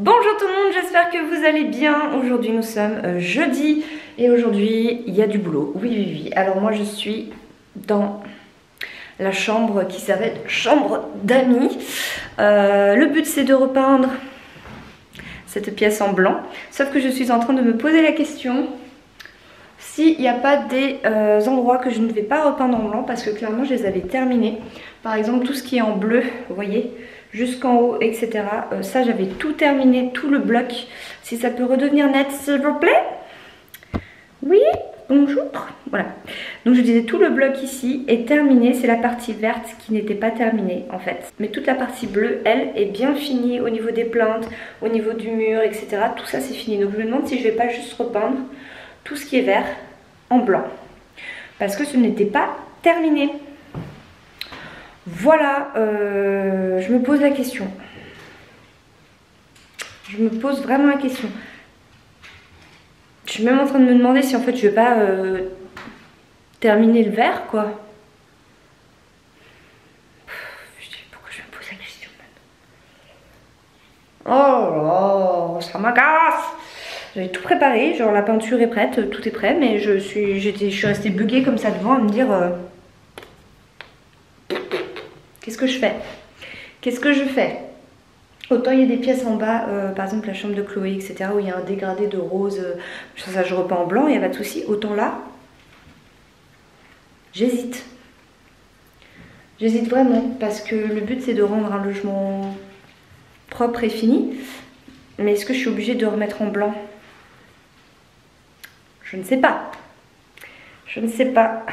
Bonjour tout le monde, j'espère que vous allez bien. Aujourd'hui nous sommes jeudi et aujourd'hui il y a du boulot. Oui. Alors moi je suis dans la chambre qui s'appelle chambre d'amis. Le but c'est de repeindre cette pièce en blanc. Sauf que je suis en train de me poser la question s'il n'y a pas des endroits que je ne vais pas repeindre en blanc parce que clairement je les avais terminés. Par exemple tout ce qui est en bleu, vous voyez, jusqu'en haut, etc. Ça j'avais tout terminé, tout le bloc. Si ça peut redevenir net s'il vous plaît. Oui, bonjour. Voilà, donc je disais tout le bloc ici est terminé. C'est la partie verte qui n'était pas terminée en fait. Mais toute la partie bleue, elle, est bien finie au niveau des plaintes, au niveau du mur, etc. Tout ça c'est fini. Donc je me demande si je vais pas juste repeindre tout ce qui est vert en blanc. Parce que ce n'était pas terminé. Voilà, je me pose la question. Je me pose vraiment la question. Je suis même en train de me demander si en fait je vais pas terminer le vert quoi. Je dis pourquoi je me pose la question maintenant. Oh, ça m'agace. J'avais tout préparé, genre la peinture est prête, tout est prêt, mais je suis restée buggée comme ça devant à me dire qu'est-ce que je fais? Qu'est-ce que je fais? Autant il y a des pièces en bas, par exemple la chambre de Chloé, etc. où il y a un dégradé de rose, ça je repeins en blanc, il n'y a pas de souci. Autant là, j'hésite. J'hésite vraiment parce que le but c'est de rendre un logement propre et fini. Mais est-ce que je suis obligée de remettre en blanc? Je ne sais pas. Je ne sais pas.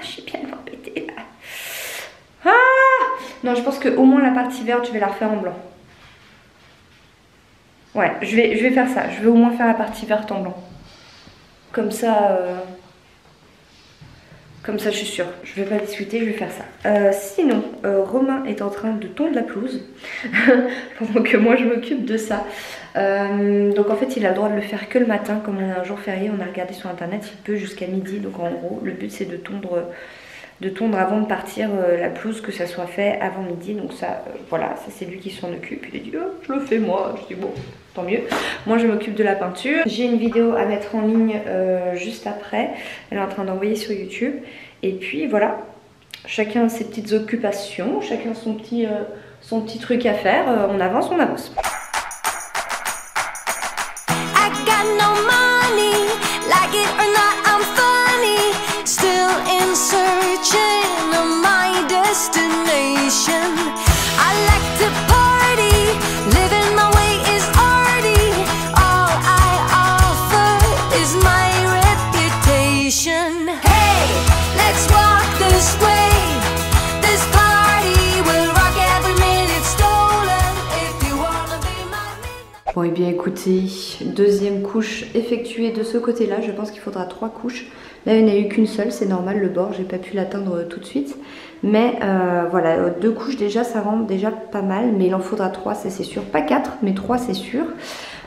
Je suis bien embêtée là. Non, je pense qu'au moins la partie verte, je vais la refaire en blanc. Ouais, je vais faire ça. Je vais au moins faire la partie verte en blanc. Comme ça, je suis sûre. Je vais pas discuter, je vais faire ça. Sinon, Romain est en train de tondre la pelouse. Pendant que moi, je m'occupe de ça. Donc en fait, il a le droit de le faire que le matin. Comme on a un jour férié, on a regardé sur internet, il peut jusqu'à midi. Donc en gros, le but c'est de tondre avant de partir la pelouse, que ça soit fait avant midi. Donc ça, voilà, ça c'est lui qui s'en occupe. Il a dit oh, je le fais moi. Je dis bon, tant mieux. Moi je m'occupe de la peinture. J'ai une vidéo à mettre en ligne juste après. Elle est en train d'envoyer sur YouTube. Et puis voilà, chacun ses petites occupations, chacun son petit truc à faire. On avance, on avance. Bon et bien écoutez, deuxième couche effectuée de ce côté là, je pense qu'il faudra 3 couches. Là il n'y en a eu qu'une seule, c'est normal, le bord, j'ai pas pu l'atteindre tout de suite. Mais voilà, 2 couches déjà, ça rend déjà pas mal, mais il en faudra 3, ça c'est sûr. Pas 4, mais 3 c'est sûr.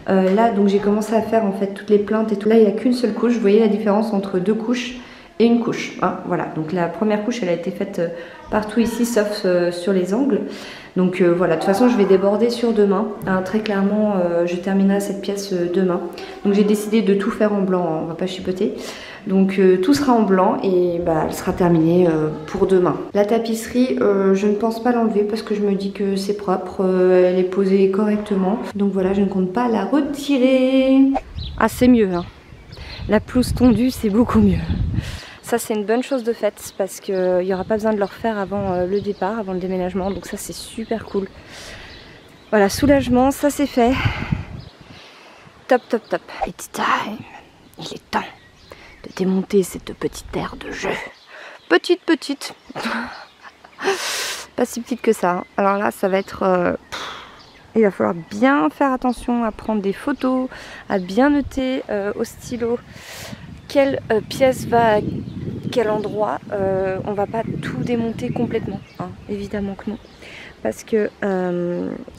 Là donc j'ai commencé à faire en fait toutes les plaintes et tout. Là il n'y a qu'une seule couche, vous voyez la différence entre 2 couches et une couche. Hein, voilà, donc la première couche elle a été faite partout ici sauf sur les angles. Donc voilà, de toute façon je vais déborder sur demain, hein, très clairement je terminerai cette pièce demain. Donc j'ai décidé de tout faire en blanc, hein, on va pas chipoter. Donc tout sera en blanc et bah, elle sera terminée pour demain. La tapisserie, je ne pense pas l'enlever parce que je me dis que c'est propre, elle est posée correctement. Donc voilà, je ne compte pas la retirer. Ah c'est mieux, hein. La pelouse tondue c'est beaucoup mieux. Ça c'est une bonne chose de faite parce qu'il n'y aura pas besoin de le refaire avant le départ, avant le déménagement. Donc ça c'est super cool. Voilà, soulagement, ça c'est fait. Top, top, top. It's time. Il est temps de démonter cette petite aire de jeu. Petite. Pas si petite que ça. Hein. Alors là ça va être... il va falloir bien faire attention à prendre des photos, à bien noter au stylo quelle pièce va à quel endroit. On va pas tout démonter complètement, hein, évidemment que non, parce que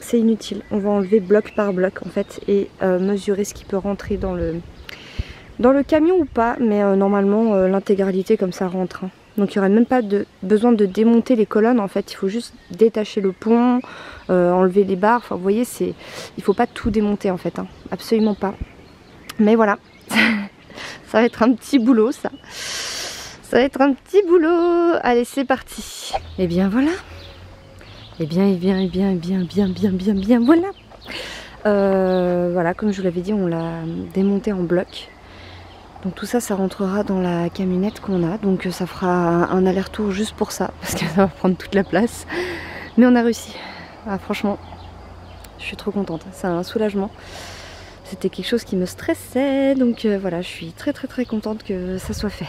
c'est inutile. On va enlever bloc par bloc en fait et mesurer ce qui peut rentrer dans le camion ou pas, mais normalement l'intégralité comme ça rentre. Hein. Donc il n'y aurait même pas besoin de démonter les colonnes en fait, il faut juste détacher le pont, enlever les barres, enfin vous voyez, il ne faut pas tout démonter en fait, hein. Absolument pas. Mais voilà, ça va être un petit boulot ça. Ça va être un petit boulot. Allez, c'est parti. Et bien voilà. Et bien, voilà. Voilà, comme je vous l'avais dit, on l'a démonté en bloc. Donc tout ça, ça rentrera dans la camionnette qu'on a. Donc ça fera un aller-retour juste pour ça, parce que ça va prendre toute la place. Mais on a réussi. Ah, franchement, je suis trop contente. C'est un soulagement. C'était quelque chose qui me stressait. Donc voilà, je suis très contente que ça soit fait.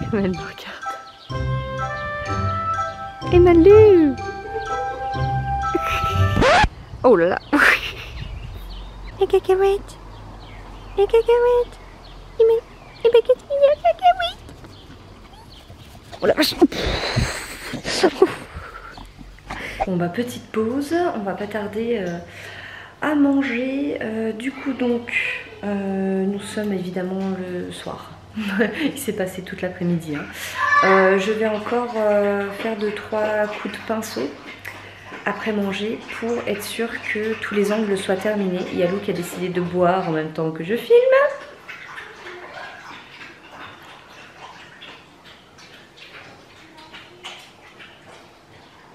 Comme elle me regarde. Et Malou. Oh là là. Les cacahuètes. Les cacahuètes. Les cacahuètes. Oh la vache. Bon bah petite pause, on va pas tarder à manger. Du coup donc nous sommes évidemment le soir. Il s'est passé toute l'après-midi. Hein. Je vais encore faire 2-3 coups de pinceau après manger pour être sûr que tous les angles soient terminés. Il y a Lou qui a décidé de boire en même temps que je filme.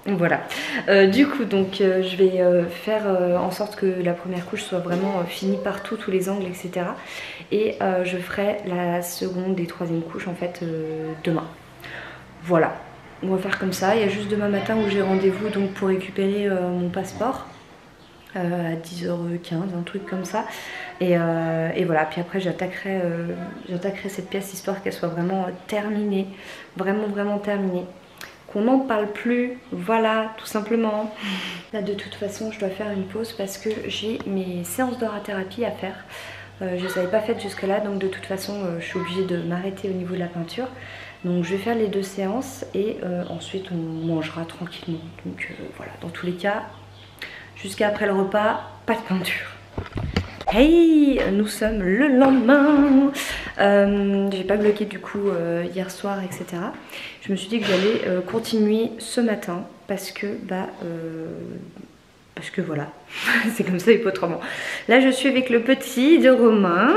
Voilà, du coup donc je vais faire en sorte que la première couche soit vraiment finie partout, tous les angles, etc. Et je ferai la seconde et troisième couche en fait demain. Voilà, on va faire comme ça. Il y a juste demain matin où j'ai rendez-vous donc pour récupérer mon passeport à 10h15, un truc comme ça. Et voilà, puis après j'attaquerai cette pièce histoire qu'elle soit vraiment terminée, vraiment terminée. Qu'on n'en parle plus, voilà, tout simplement. Là de toute façon je dois faire une pause parce que j'ai mes séances d'aura-thérapie à faire. Je ne les avais pas faites jusque là, donc de toute façon je suis obligée de m'arrêter au niveau de la peinture. Donc je vais faire les 2 séances et ensuite on mangera tranquillement. Donc voilà, dans tous les cas, jusqu'à après le repas, pas de peinture. Hey, nous sommes le lendemain. J'ai pas bloqué du coup hier soir, etc. Je me suis dit que j'allais continuer ce matin parce que voilà, c'est comme ça et pas autrement. Là je suis avec le petit de Romain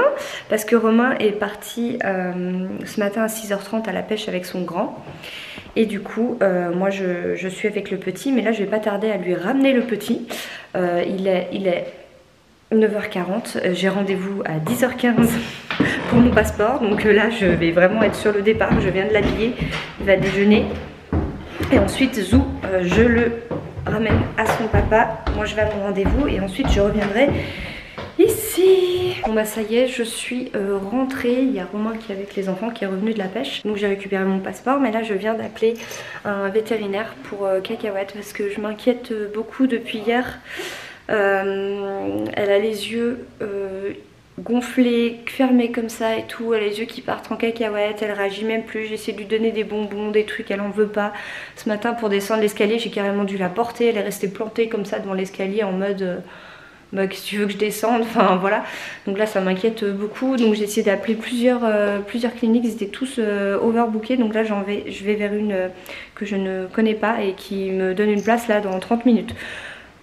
parce que Romain est parti ce matin à 6h30 à la pêche avec son grand. Et du coup moi je suis avec le petit, mais là je vais pas tarder à lui ramener le petit. Il est 9h40, j'ai rendez-vous à 10h15 pour mon passeport, donc là je vais vraiment être sur le départ. Je viens de l'habiller, il va déjeuner et ensuite Zou, je le ramène à son papa, moi je vais à mon rendez-vous et ensuite je reviendrai ici. Bon bah ça y est, je suis rentrée. Il y a Romain qui est avec les enfants qui est revenu de la pêche, donc j'ai récupéré mon passeport. Mais là je viens d'appeler un vétérinaire pour Cacahuète parce que je m'inquiète beaucoup depuis hier. Elle a les yeux gonflés, fermés comme ça et tout. Elle a les yeux qui partent en cacahuète, elle réagit même plus. J'ai essayé de lui donner des bonbons, des trucs, elle en veut pas. Ce matin pour descendre l'escalier j'ai carrément dû la porter. Elle est restée plantée comme ça devant l'escalier en mode bah, qu'est-ce que tu veux que je descende, enfin voilà. Donc là ça m'inquiète beaucoup, donc j'ai essayé d'appeler plusieurs cliniques, ils étaient tous overbookés. Donc là je vais vers une que je ne connais pas et qui me donne une place là dans 30 minutes.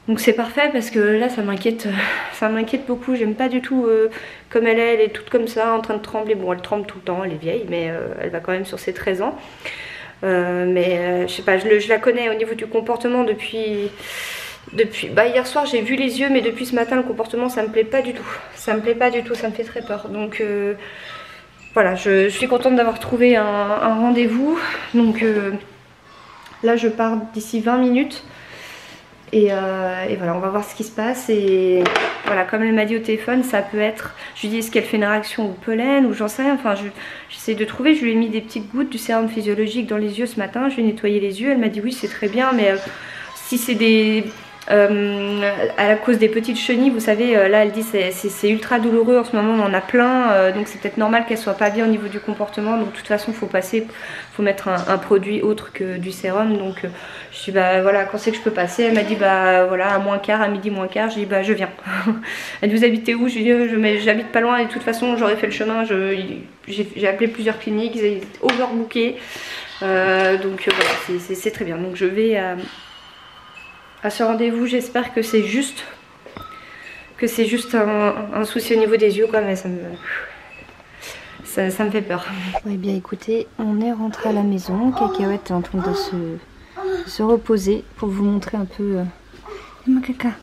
Donc c'est parfait parce que là ça m'inquiète beaucoup. J'aime pas du tout comme elle est toute comme ça en train de trembler. Bon elle tremble tout le temps, elle est vieille mais elle va quand même sur ses 13 ans. Je sais pas, je la connais au niveau du comportement depuis bah hier soir j'ai vu les yeux, mais depuis ce matin le comportement ça me plaît pas du tout. Ça me plaît pas du tout, ça me fait très peur. Donc voilà, je suis contente d'avoir trouvé un rendez-vous. Donc là je pars d'ici 20 minutes. Et voilà, on va voir ce qui se passe. Et voilà, comme elle m'a dit au téléphone, ça peut être... Je lui dis, est-ce qu'elle fait une réaction au pollen ou j'en sais rien. Enfin, j'essaie de trouver. Je lui ai mis des petites gouttes du sérum physiologique dans les yeux ce matin. Je lui ai nettoyé les yeux. Elle m'a dit, oui, c'est très bien. Mais si c'est des à cause des petites chenilles. Vous savez, là elle dit c'est ultra douloureux en ce moment, on en a plein, donc c'est peut-être normal qu'elle soit pas bien au niveau du comportement. Donc de toute façon faut mettre un produit autre que du sérum. Donc je dis bah voilà, quand c'est que je peux passer? Elle m'a dit bah voilà, à moins quart, à midi moins quart. Je dis bah je viens. Elle dit vous habitez où? Je dis j'habite pas loin et de toute façon j'aurais fait le chemin. J'ai appelé plusieurs cliniques, ils étaient overbookés, donc voilà, c'est très bien. Donc je vais à ce rendez-vous. J'espère que c'est juste un souci au niveau des yeux quoi, mais ça me fait peur. Oui, bien écoutez, on est rentré à la maison. Cacahuète est en train de se reposer pour vous montrer un peu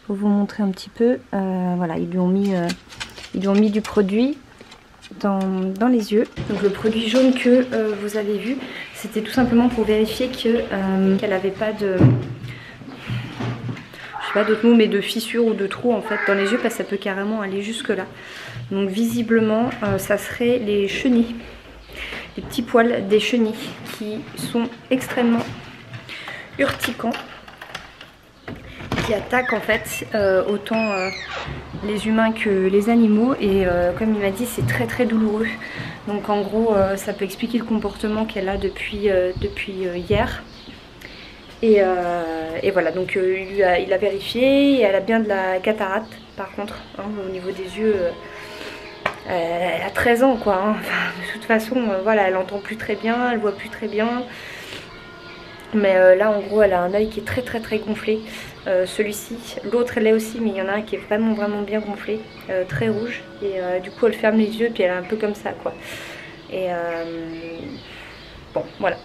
pour vous montrer un petit peu. Voilà, ils lui ont mis du produit dans les yeux. Donc le produit jaune que vous avez vu, c'était tout simplement pour vérifier qu'elle n'avait pas de, je sais pas d'autres mots, mais de fissures ou de trous en fait dans les yeux, parce que ça peut carrément aller jusque là. Donc visiblement ça serait les chenilles, les petits poils des chenilles qui sont extrêmement urticants, qui attaquent en fait autant les humains que les animaux, et comme il m'a dit c'est très très douloureux. Donc en gros ça peut expliquer le comportement qu'elle a depuis hier. Et voilà, donc il a vérifié et elle a bien de la cataracte par contre, hein, au niveau des yeux. Elle a 13 ans quoi, hein. Enfin, de toute façon voilà, elle entend plus très bien, elle voit plus très bien. Mais là en gros elle a un œil qui est très très très gonflé, celui-ci. L'autre elle l'est aussi, mais il y en a un qui est vraiment vraiment bien gonflé, très rouge. Et du coup elle ferme les yeux puis elle est un peu comme ça quoi. Et bon voilà.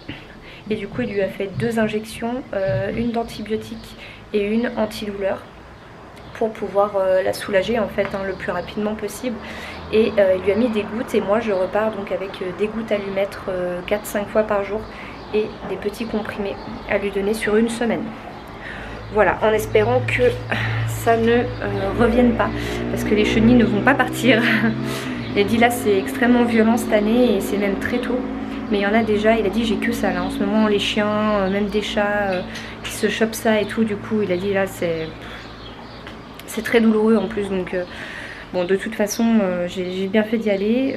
Et du coup il lui a fait 2 injections, une d'antibiotiques et une antidouleur, pour pouvoir la soulager en fait, hein, le plus rapidement possible. Et il lui a mis des gouttes, et moi je repars donc avec des gouttes à lui mettre 4-5 fois par jour et des petits comprimés à lui donner sur une semaine. Voilà, en espérant que ça ne revienne pas, parce que les chenilles ne vont pas partir. Il a dit là c'est extrêmement violent cette année et c'est même très tôt. Mais il y en a déjà, il a dit j'ai que ça là en ce moment, les chiens, même des chats qui se chopent ça et tout. Du coup il a dit là c'est très douloureux en plus. Donc bon, de toute façon j'ai bien fait d'y aller.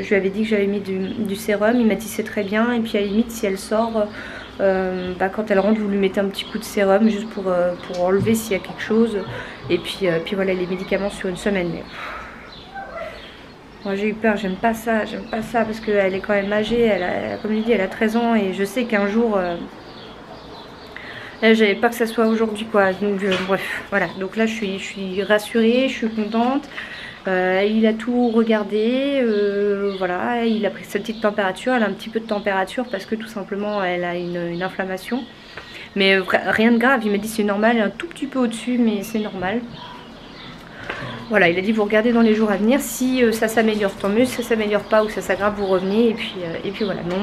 Je lui avais dit que j'avais mis du sérum, il m'a dit c'est très bien. Et puis à la limite si elle sort, bah, quand elle rentre vous lui mettez un petit coup de sérum juste pour enlever s'il y a quelque chose. Et puis voilà, les médicaments sur une semaine. Mais moi j'ai eu peur, j'aime pas ça parce qu'elle est quand même âgée, comme je dis elle a 13 ans, et je sais qu'un jour, là j'avais peur que ça soit aujourd'hui quoi, donc bref, voilà, donc là je suis rassurée, je suis contente, il a tout regardé, voilà, il a pris sa petite température, elle a un petit peu de température parce que tout simplement elle a une inflammation, mais rien de grave, il m'a dit c'est normal, un tout petit peu au-dessus mais c'est normal. Voilà, il a dit vous regardez dans les jours à venir, si ça s'améliore tant mieux, si ça s'améliore pas ou ça s'aggrave vous revenez, et puis voilà. Mais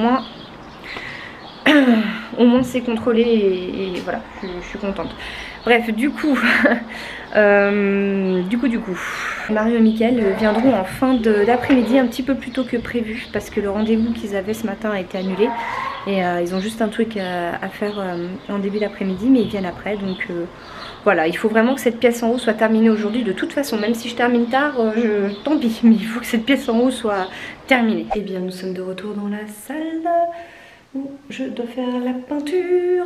au moins c'est contrôlé, et voilà, je suis contente. Bref, du coup, Mario et Mickaël viendront en fin d'après-midi, un petit peu plus tôt que prévu, parce que le rendez-vous qu'ils avaient ce matin a été annulé, et ils ont juste un truc à faire en début d'après-midi, mais ils viennent après, donc voilà, il faut vraiment que cette pièce en haut soit terminée aujourd'hui. De toute façon, même si je termine tard, tant pis, mais il faut que cette pièce en haut soit terminée. Et bien, nous sommes de retour dans la salle où je dois faire la peinture.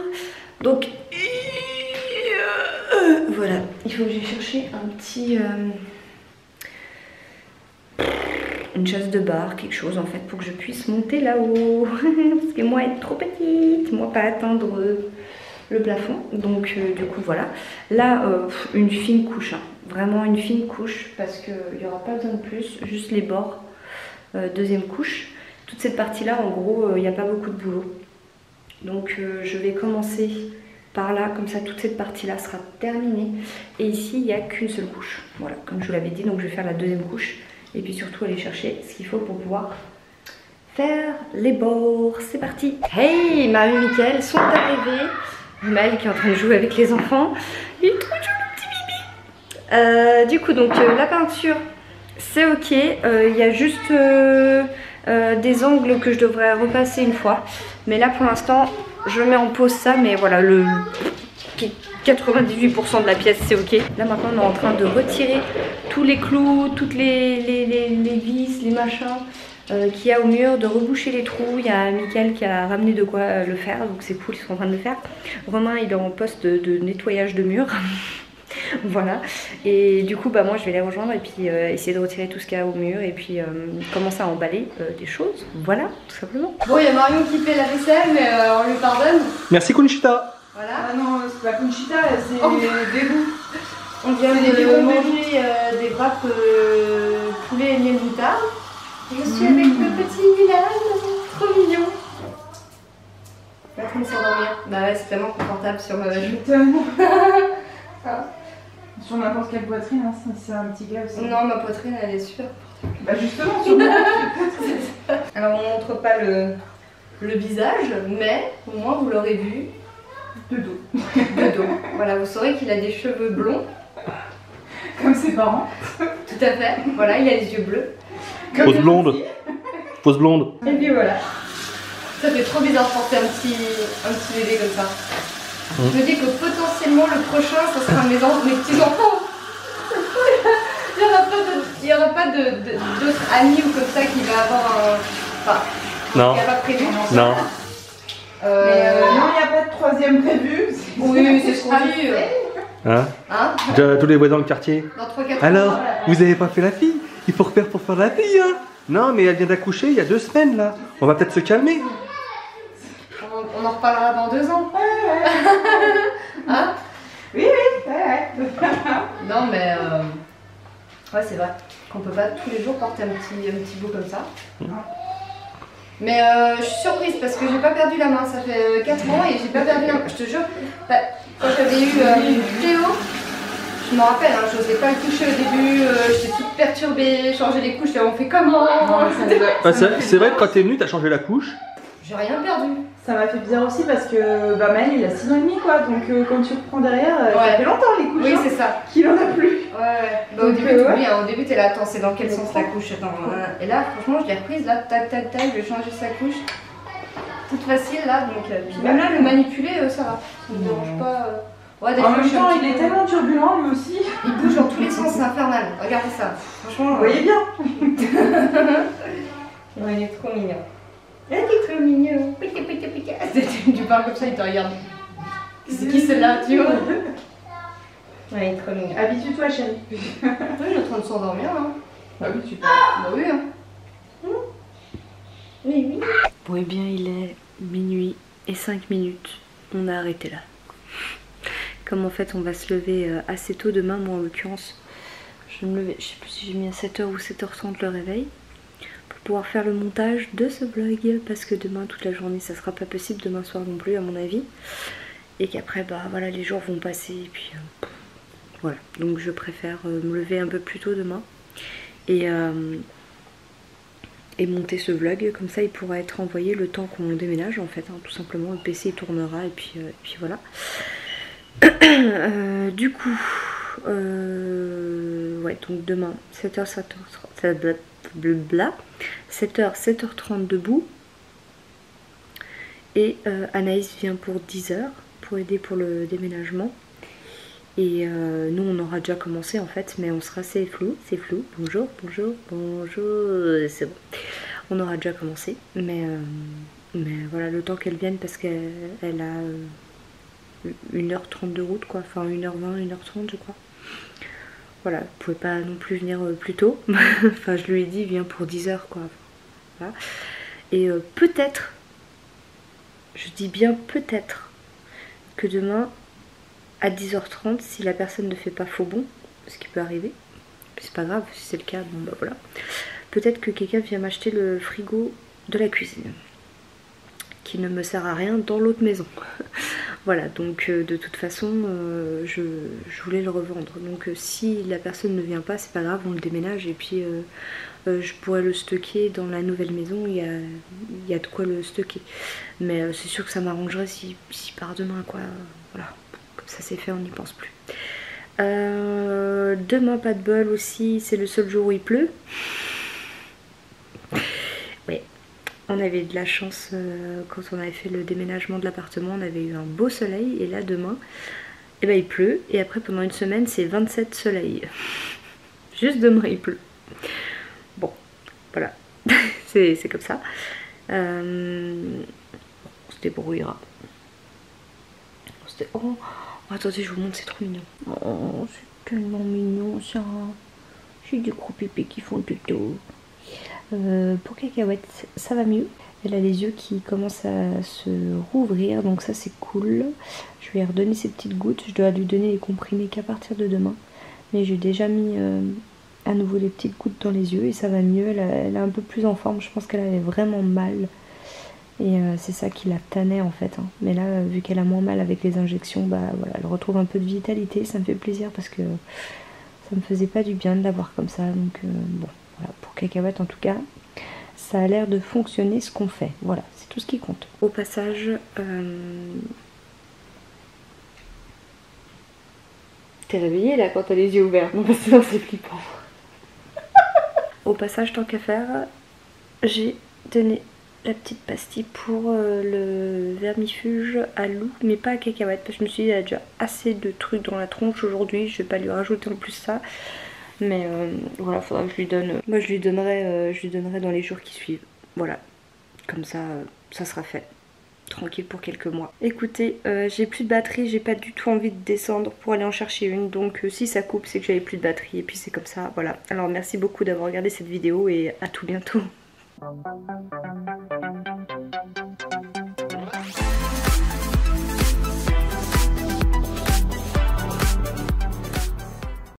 Donc, voilà, il faut que j'aille chercher un petit... une chaise de bar, quelque chose en fait, pour que je puisse monter là-haut. Parce que moi, être trop petite, moi pas atteindre... le plafond, donc du coup voilà, là une fine couche, hein. Vraiment une fine couche, parce qu'il n'y aura pas besoin de plus, juste les bords, deuxième couche, toute cette partie là en gros il n'y a pas beaucoup de boulot, donc je vais commencer par là, comme ça toute cette partie là sera terminée, et ici il n'y a qu'une seule couche, voilà, comme je vous l'avais dit, donc je vais faire la deuxième couche, et puis surtout aller chercher ce qu'il faut pour pouvoir faire les bords. C'est parti. Hey, Marie et Mickaël sont arrivés. Maël qui est en train de jouer avec les enfants. Il est trop chou le petit bibi. Du coup donc la peinture c'est ok. Il y a juste des angles que je devrais repasser une fois. Mais là pour l'instant je mets en pause ça. Mais voilà, Puis 98% de la pièce c'est ok. Là maintenant on est en train de retirer tous les clous, toutes les vis, les machins qu'il y a au mur, de reboucher les trous. Il y a Mickaël qui a ramené de quoi le faire, donc c'est cool, ils sont en train de le faire. Romain il est en poste de nettoyage de mur. Voilà, et du coup bah moi je vais les rejoindre et puis essayer de retirer tout ce qu'il y a au mur et puis commencer à emballer des choses, voilà, tout simplement. Bon, il y a Marion qui fait la vaisselle mais on lui pardonne. Merci Conchita. Voilà. Ah non, c'est pas Conchita, c'est des goûts. On vient de manger des wraps poulet et miel moutarde. Je suis avec le petit Milan, trop mignon. Il est en train de s'endormir. Bah ouais, c'est tellement confortable sur ma vache. Sur n'importe quelle poitrine, hein, c'est un petit gars aussi. Non, ma poitrine elle est super confortable. Bah justement, sur moi. Alors on montre pas le visage, mais au moins vous l'aurez vu. De dos. De dos. Voilà, vous saurez qu'il a des cheveux blonds. Comme ses parents. Tout à fait. Voilà, il a les yeux bleus. Pose blonde. Pose blonde. Et puis voilà. Ça fait trop bizarre de porter un petit bébé comme ça. Je me dis que potentiellement le prochain, ça sera mes petits-enfants. Il n'y aura pas d'autres amis ou comme ça qui va avoir un... Enfin, non. Il n'y a pas prévu. Non. Non, il n'y a pas de troisième prévu. Oui, c'est ce qu'on dit. Hein, Hein? tous les voisins dans le quartier. Dans 3-4 Alors, ans. vous avez pas fait la fille? Il faut refaire pour faire la fille, hein? Non, mais elle vient d'accoucher il y a 2 semaines, là. On va peut-être se calmer. On en reparlera dans 2 ans. Hein? Oui, ouais. Non, mais... Ouais, c'est vrai qu'on peut pas tous les jours porter un petit bout comme ça. Mais je suis surprise parce que j'ai pas perdu la main. Ça fait 4 ans et j'ai pas perdu la main. Je te jure, bah, quand j'avais eu Théo, je me rappelle, hein, j'osais pas le toucher au début. J'étais toute perturbée, changer les couches. On fait comment? C'est vrai que quand t'es venue, t'as changé la couche. J'ai rien perdu. Ça m'a fait bizarre aussi parce que bah, Maël il a 6 ans et demi quoi, donc quand tu reprends derrière, ça fait longtemps les couches. Oui, hein, c'est ça. qu'il en a plus. Ouais. Bah, au début, au début t'es là, attends, c'est dans quel sens la couche? Attends, et là, franchement, je l'ai reprise, là, tac, tac, tac, je vais changer sa couche. Toute facile là, donc puis même là, le manipuler, ça va. Ça me dérange pas. Ouais, en même temps, il est tellement turbulent lui aussi. Il bouge dans tous les sens, c'est infernal. Regardez ça. Franchement, vous voyez bien. Ouais, il est trop mignon. Il est trop mignon. Tu parles comme ça, il te regarde. C'est qui celle-là, tu vois? Ouais, il est trop mignon. Habitue-toi, chérie. Oui, il est en train de s'endormir. Hein. Bah oui, tu peux. Bah oui. Hein. Oui. Bon, et bien, il est minuit et 5 minutes. On a arrêté là. Comme en fait, on va se lever assez tôt demain, moi en l'occurrence, je vais me lever, je sais plus si j'ai mis à 7h ou 7h30 le réveil. Pouvoir faire le montage de ce vlog parce que demain toute la journée ça sera pas possible, demain soir non plus à mon avis, et qu'après bah voilà les jours vont passer et puis voilà, donc je préfère me lever un peu plus tôt demain et monter ce vlog, comme ça il pourra être envoyé le temps qu'on déménage en fait, hein, tout simplement. Le PC il tournera et puis voilà. Du coup ouais, donc demain 7h 7h30 debout, et Anaïs vient pour 10h pour aider pour le déménagement, et nous on aura déjà commencé en fait, mais on sera, c'est flou, bonjour, c'est bon, on aura déjà commencé, mais voilà, le temps qu'elle vienne parce qu'elle a 1h30 de route quoi, enfin 1h20, 1h30 je crois. Voilà, vous pouvez pas non plus venir plus tôt. Enfin, je lui ai dit, viens pour 10h quoi. Voilà. Et peut-être, je dis bien peut-être, que demain à 10h30, si la personne ne fait pas faux bon, ce qui peut arriver, c'est pas grave, si c'est le cas, bon bah voilà. Peut-être que quelqu'un vient m'acheter le frigo de la cuisine, qui ne me sert à rien dans l'autre maison. Voilà, donc de toute façon, je voulais le revendre. Donc si la personne ne vient pas, c'est pas grave, on le déménage et puis je pourrais le stocker dans la nouvelle maison, il y a de quoi le stocker. Mais c'est sûr que ça m'arrangerait si part demain, quoi. Voilà, comme ça c'est fait, on n'y pense plus. Demain, pas de bol aussi, c'est le seul jour où il pleut. Oui. On avait de la chance quand on avait fait le déménagement de l'appartement, on avait eu un beau soleil, et là demain et ben il pleut, et après pendant une semaine c'est 27 soleil. Juste demain il pleut. Bon, voilà, c'est comme ça. On se débrouillera. Oh, attendez, je vous montre, c'est trop mignon. Oh, c'est tellement mignon ça. J'ai des gros pépés qui font tuto. Pour Cacahuète, ça va mieux. Elle a les yeux qui commencent à se rouvrir, donc ça c'est cool. Je vais lui redonner ses petites gouttes. Je dois lui donner les comprimés qu'à partir de demain. Mais j'ai déjà mis à nouveau les petites gouttes dans les yeux et ça va mieux. Elle est un peu plus en forme. Je pense qu'elle avait vraiment mal. Et c'est ça qui la tannait en fait. Hein. Mais là, vu qu'elle a moins mal avec les injections, bah voilà, elle retrouve un peu de vitalité. Ça me fait plaisir parce que ça me faisait pas du bien de la voir comme ça. Donc bon, voilà, pour Cacahuète en tout cas, ça a l'air de fonctionner ce qu'on fait. Voilà, c'est tout ce qui compte. Au passage, t'es réveillée là quand t'as les yeux ouverts. Non, parce que c'est flippant. Au passage, tant qu'à faire, j'ai donné la petite pastille pour le vermifuge à Lou, mais pas à Cacahuète, parce que je me suis dit, il y a déjà assez de trucs dans la tronche aujourd'hui, je vais pas lui rajouter en plus ça. Mais voilà, faudra que je lui donne. Moi je lui donnerai dans les jours qui suivent. Voilà, comme ça, ça sera fait. Tranquille pour quelques mois. Écoutez, j'ai plus de batterie, j'ai pas du tout envie de descendre pour aller en chercher une. Donc si ça coupe, c'est que j'avais plus de batterie. Et puis c'est comme ça, voilà. Alors merci beaucoup d'avoir regardé cette vidéo et à tout bientôt.